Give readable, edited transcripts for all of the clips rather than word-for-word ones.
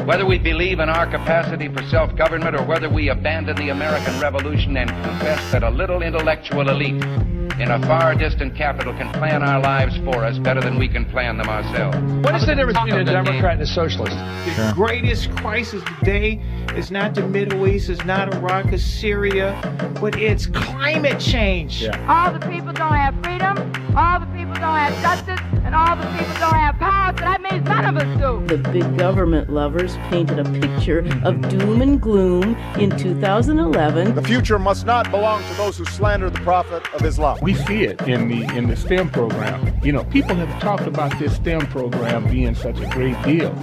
Whether we believe in our capacity for self-government or whether we abandon the American Revolution and confess that a little intellectual elite in a far distant capital can plan our lives for us better than we can plan them ourselves. What is the difference between a Democrat and a socialist? The greatest crisis today is not the Middle East, it's not Iraq, it's Syria, but it's climate change. Yeah. All the people don't have freedom, all the people don't have justice, and all the people don't have power, so that means none of us do. The big government lovers painted a picture of doom and gloom in 2011. The future must not belong to those who slander the Prophet of Islam. We see it in the STEM program. You know, people have talked about this STEM program being such a great deal.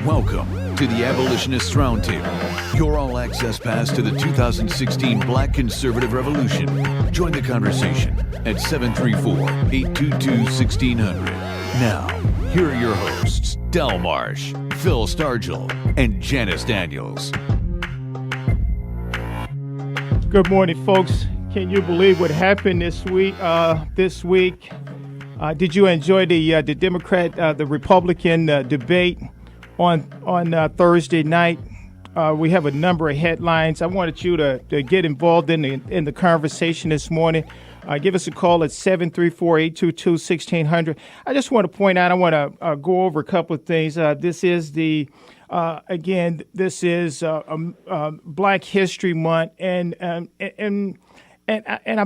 Welcome to the Abolitionists Roundtable, your all-access pass to the 2016 Black Conservative Revolution. Join the conversation at 734-822-1600. Now, here are your hosts, Del Marsh, Phil Stargell, and Janice Daniels. Good morning, folks. Can you believe what happened this week? Did you enjoy the Democrat, the Republican debate on Thursday night? We have a number of headlines. I wanted you to get involved in the conversation this morning. Give us a call at 734-822-1600. I just want to point out, I want to go over a couple of things. This is Black History Month, and I've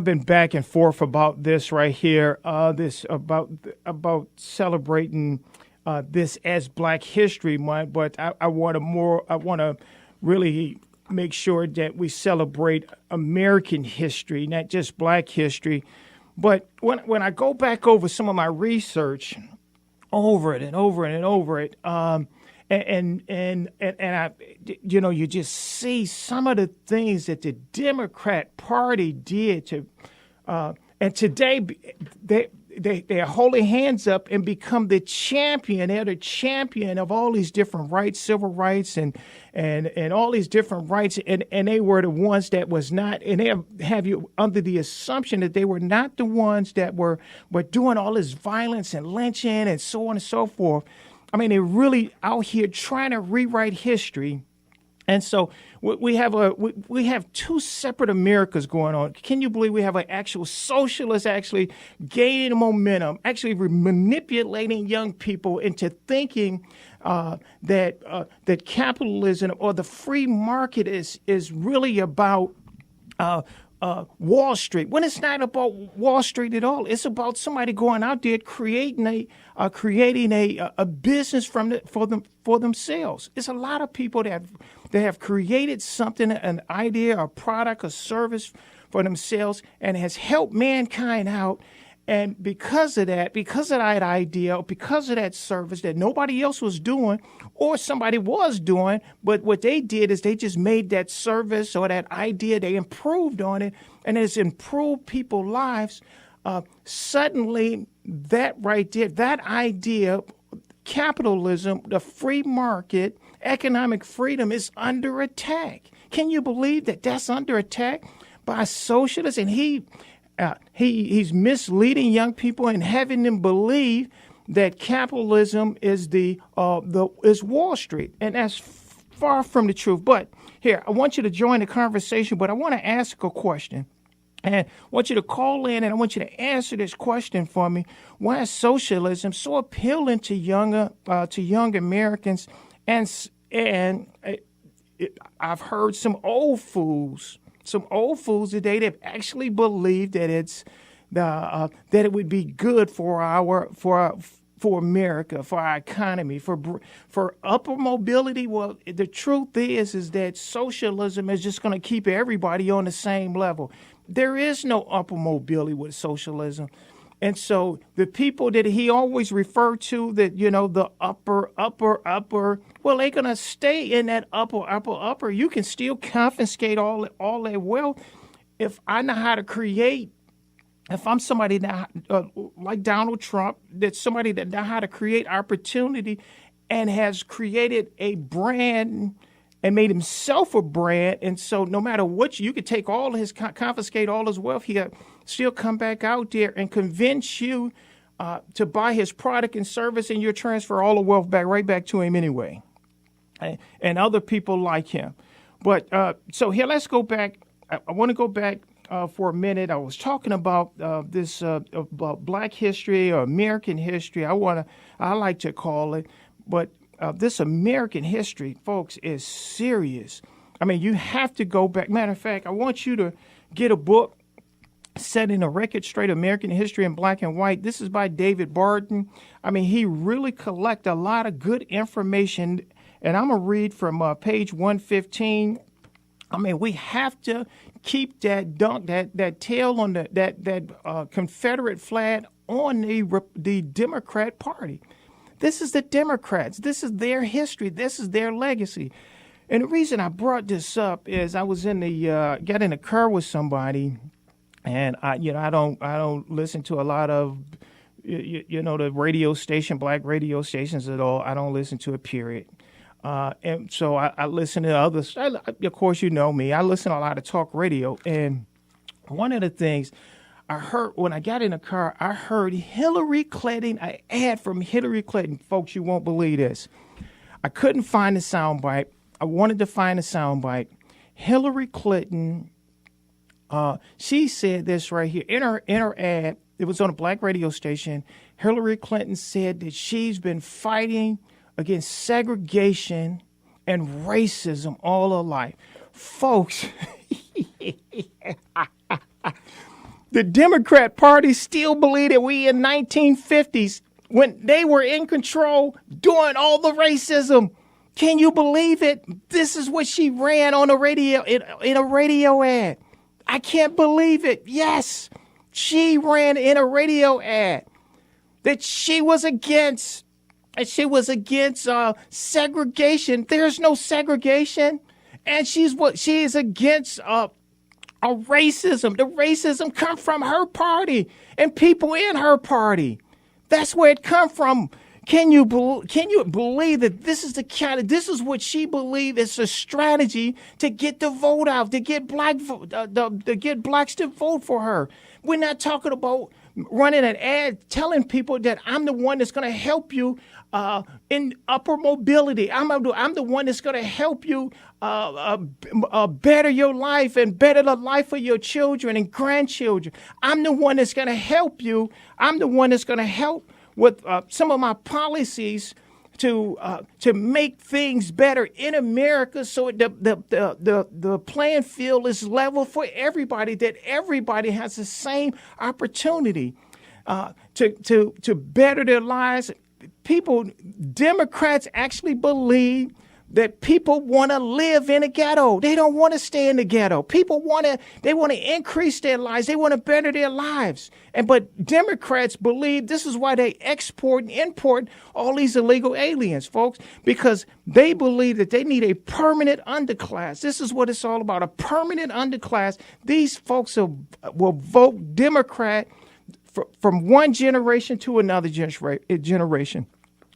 been back and forth about this right here. About celebrating this as Black History Month, but I want to really make sure that we celebrate American history, not just Black history. But when I go back over some of my research, over it and over it and over it, and I, you just see some of the things that the Democrat Party did to, and today they're holding hands up and become the champion. They're the champion of all these different rights, civil rights, and all these different rights. And they were the ones that was not, and they have you under the assumption that they were not the ones that were doing all this violence and lynching and so on and so forth. I mean, they're really out here trying to rewrite history. And so we have two separate Americas going on. Can you believe we have an actual socialist actually gaining momentum, actually manipulating young people into thinking that capitalism or the free market is really about Wall Street, when it's not about Wall Street at all. It's about somebody going out there creating a business for themselves. It's a lot of people that have created something, an idea, a product, a service for themselves, and has helped mankind out. And because of that idea, because of that service that nobody else was doing, or somebody was doing, but what they did is they just made that service or that idea, they improved on it, and it's improved people's lives. Suddenly, that right there, that idea, capitalism, the free market, economic freedom is under attack. Can you believe that that's under attack by socialists? And he's misleading young people and having them believe that capitalism is is Wall Street, and that's far from the truth. But here, I want you to join the conversation, but I want to ask a question. And I want you to call in, and I want you to answer this question for me. Why is socialism so appealing to young Americans? And I've heard some old fools today that actually believe that that it would be good for America, for our economy, for upper mobility. Well, the truth is that socialism is just going to keep everybody on the same level. There is no upper mobility with socialism. And so the people that he always referred to, that, the upper, well, they're going to stay in that upper. You can still confiscate all that wealth. If I know how to create, if I'm somebody that, like Donald Trump, that's somebody that know how to create opportunity and has created a brand and made himself a brand. And so no matter what, you could take all his, confiscate all his wealth, he got still come back out there and convince you to buy his product and service, and you'll transfer all the wealth right back to him anyway. and other people like him. But so here, let's go back. I want to go back for a minute. I was talking about this about Black history or American history. I like to call it, but this American history, folks, is serious. I mean, you have to go back. Matter of fact, I want you to get a book, Setting a Record Straight, American History in Black and White. This is by David Barton. I mean, he really collects a lot of good information. And I'm going to read from page 115. I mean, we have to keep that tail on that Confederate flag on the Democrat Party. This is the Democrats. This is their history. This is their legacy. And the reason I brought this up is I was got in a car with somebody, and I don't listen to a lot of the radio station, black radio stations at all. I don't listen to it, period. And so I listen to others. Of course, you know me. I listen to a lot of talk radio. And one of the things I heard when I got in the car, I heard Hillary Clinton, an ad from Hillary Clinton. Folks, you won't believe this. I couldn't find the soundbite. I wanted to find a soundbite. Hillary Clinton, she said this right here in her ad. It was on a black radio station. Hillary Clinton said that she's been fighting against segregation and racism all her life. Folks, the Democrat Party still believe that we in 1950s, when they were in control, doing all the racism. Can you believe it? This is what she ran on a radio in a radio ad. I can't believe it. Yes, she ran in a radio ad that she was against. And she was against segregation. There's no segregation. And she is against racism. The racism comes from her party and people in her party. That's where it comes from. Can you believe that this is what she believes is a strategy to get the vote out, to get blacks to vote for her? We're not talking about running an ad telling people that I'm the one that's going to help you in upper mobility. I'm the one that's going to help you better your life and better the life of your children and grandchildren. I'm the one that's going to help you. I'm the one that's going to help with some of my policies to make things better in America, so the playing field is level for everybody, that everybody has the same opportunity to better their lives. Democrats actually believe that people want to live in a ghetto. They don't want to stay in the ghetto. They want to increase their lives. They want to better their lives. But Democrats believe this is why they export and import all these illegal aliens, folks, because they believe that they need a permanent underclass. This is what it's all about, a permanent underclass. These folks will vote Democrat from one generation to another generation.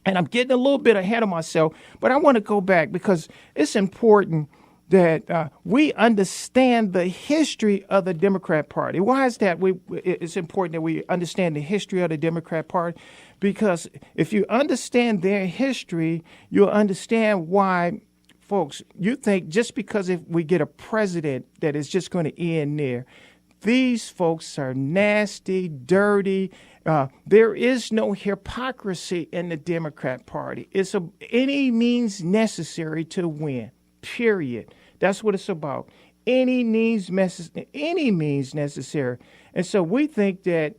And I'm getting a little bit ahead of myself, but I want to go back because it's important that we understand the history of the Democrat Party. Why is that? It's important that we understand the history of the Democrat Party, because if you understand their history, you'll understand why, folks, you think just because if we get a president that is just going to end there. These folks are nasty, dirty. There is no hypocrisy in the Democrat Party. It's any means necessary to win, period. That's what it's about. Any means necessary. And so we think that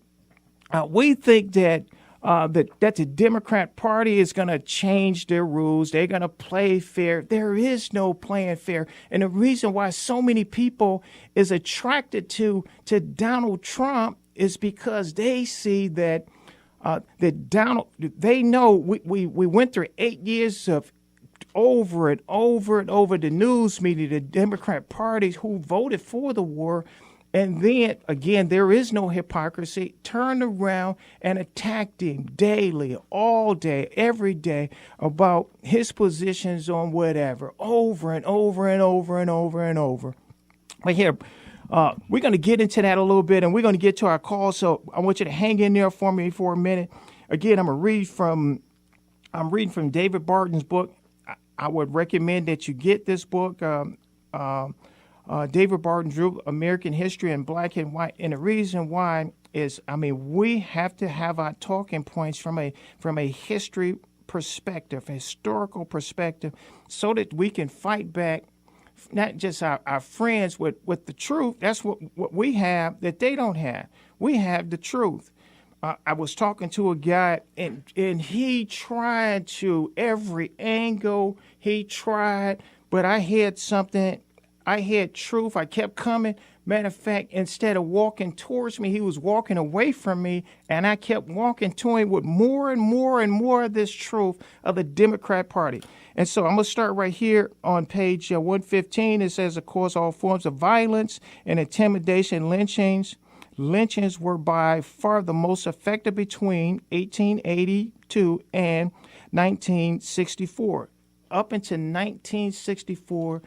that the Democrat Party is going to change their rules. They're going to play fair. There is no playing fair. And the reason why so many people is attracted to Donald Trump is because they see that they know we went through 8 years of over and over the news media, the Democrat Party who voted for the war. And then, again, there is no hypocrisy. Turn around and attacked him daily, all day, every day about his positions on whatever, over and over and over and over and over. But here, we're going to get into that a little bit, and we're going to get to our call. So I want you to hang in there for me for a minute. Again, I'm reading from David Barton's book. I would recommend that you get this book, David Barton Drew, American History in Black and White. And the reason why is, we have to have our talking points from a history perspective, a historical perspective, so that we can fight back, not just our friends with the truth. That's what we have that they don't have. We have the truth. I was talking to a guy, and he tried to every angle. He tried, but I had something. I had truth. I kept coming. Matter of fact, instead of walking towards me, he was walking away from me, and I kept walking to him with more and more and more of this truth of the Democrat Party. And so I'm going to start right here on page 115. It says, of course, all forms of violence and intimidation, lynchings were by far the most effective between 1882 and 1964. Up until 1964,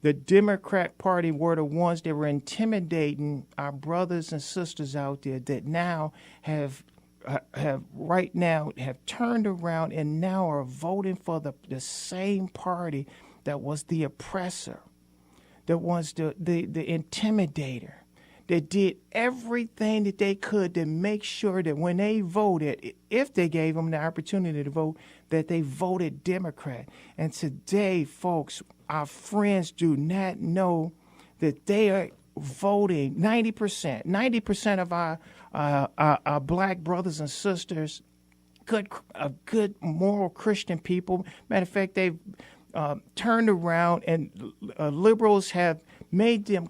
the Democrat Party were the ones that were intimidating our brothers and sisters out there that now have turned around and now are voting for the same party that was the oppressor, that was the intimidator, that did everything that they could to make sure that when they voted, if they gave them the opportunity to vote, that they voted Democrat. And today, folks, our friends do not know that they are voting 90% of our black brothers and sisters, good moral Christian people. Matter of fact, they've turned around, and liberals have made them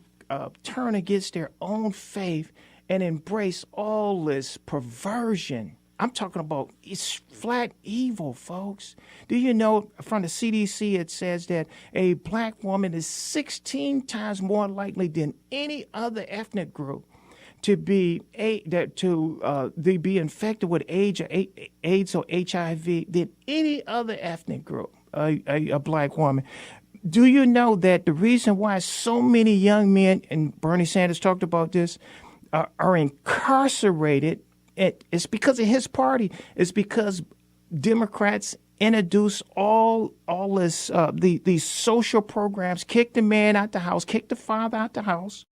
turn against their own faith and embrace all this perversion. I'm talking about it's flat evil, folks. Do you know from the CDC it says that a black woman is 16 times more likely than any other ethnic group to be infected with AIDS or HIV than any other ethnic group, a black woman. Do you know that the reason why so many young men, and Bernie Sanders talked about this, are incarcerated? It's because of his party. It's because Democrats introduce all this these social programs, kick the man out the house, kick the father out the house,